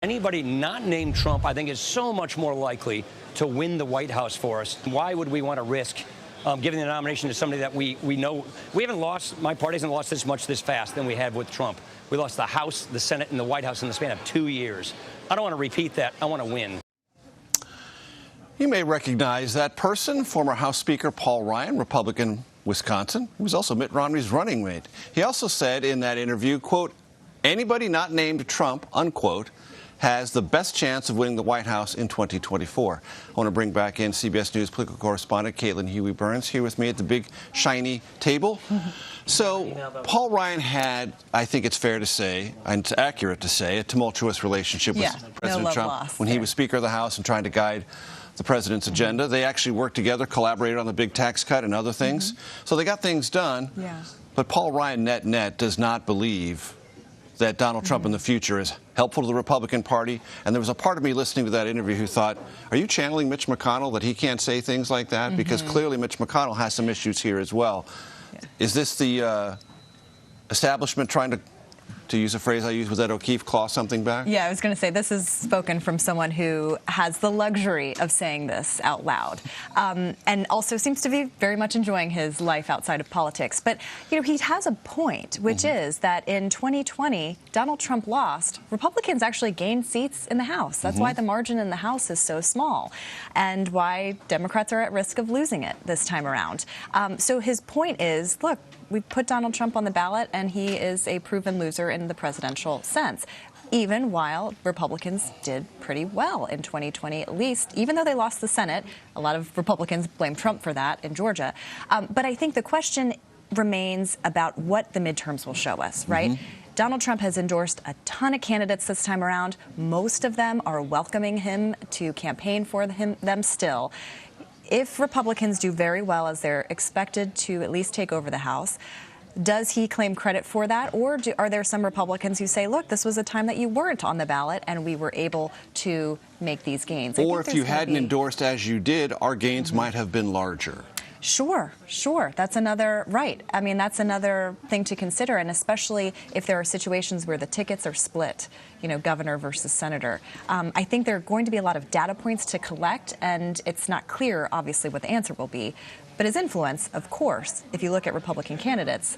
Anybody not named Trump, I think, is so much more likely to win the White House for us. Why would we want to risk giving the nomination to somebody that we know? We haven't lost, my party hasn't lost this much this fast than we had with Trump. We lost the House, the Senate, and the White House in the span of 2 years. I don't want to repeat that. I want to win. You may recognize that person, former House Speaker Paul Ryan, Republican, Wisconsin. He was also Mitt Romney's running mate. He also said in that interview, quote, anybody not named Trump, unquote, has the best chance of winning the White House in 2024. I want to bring back in CBS News political correspondent Caitlin Huey-Burns here with me at the big, shiny table. So Paul Ryan had, I think it's fair to say, and it's accurate to say, a tumultuous relationship with President Trump when he was Speaker of the House and trying to guide the president's agenda. They actually worked together, collaborated on the big tax cut and other things. So they got things done. But Paul Ryan, net does not believe that Donald Trump in the future is helpful to the Republican Party. And there was a part of me listening to that interview who thought, are you channeling Mitch McConnell that he can't say things like that? Because clearly Mitch McConnell has some issues here as well. Is this the establishment trying to use a phrase I used with Ed O'Keefe, claw something back? Yeah, I was going to say, this is spoken from someone who has the luxury of saying this out loud, and also seems to be very much enjoying his life outside of politics. But, you know, he has a point, which is that in 2020, Donald Trump lost. Republicans actually gained seats in the House. That's why the margin in the House is so small, and why Democrats are at risk of losing it this time around. So his point is, look, we put Donald Trump on the ballot, and he is a proven loser in the presidential sense, even while Republicans did pretty well in 2020, at least, even though they lost the Senate. A lot of Republicans blame Trump for that in Georgia. But I think the question remains about what the midterms will show us, right? Donald Trump has endorsed a ton of candidates this time around. Most of them are welcoming him to campaign for them still. If Republicans do very well, as they're expected to at least take over the House, does he claim credit for that? Or are there some Republicans who say, look, this was a time that you weren't on the ballot and we were able to make these gains? Or if you hadn't endorsed as you did, our gains might have been larger. Sure. That's another, right. I mean, that's another thing to consider, and especially if there are situations where the tickets are split, you know, governor versus senator. I think there are going to be a lot of data points to collect, and it's not clear, obviously, what the answer will be. But his influence, of course, if you look at Republican candidates,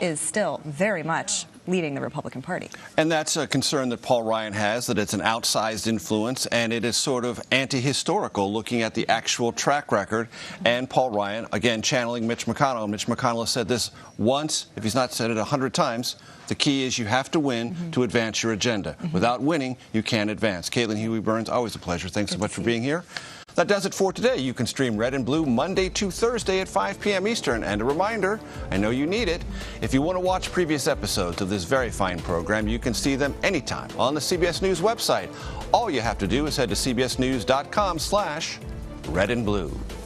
is still very much leading the Republican Party. And that's a concern that Paul Ryan has, that it's an outsized influence, and it is sort of anti-historical looking at the actual track record. And Paul Ryan, again, channeling Mitch McConnell. Mitch McConnell has said this once, if he's not said it 100 times, the key is you have to win to advance your agenda. Without winning, you can't advance. Caitlin Huey-Burns, always a pleasure. Thanks so much for being here. That does it for today. You can stream Red and Blue Monday to Thursday at 5 p.m. Eastern. And a reminder, I know you need it, if you want to watch previous episodes of this very fine program, you can see them anytime on the CBS News website. All you have to do is head to cbsnews.com/redandblue.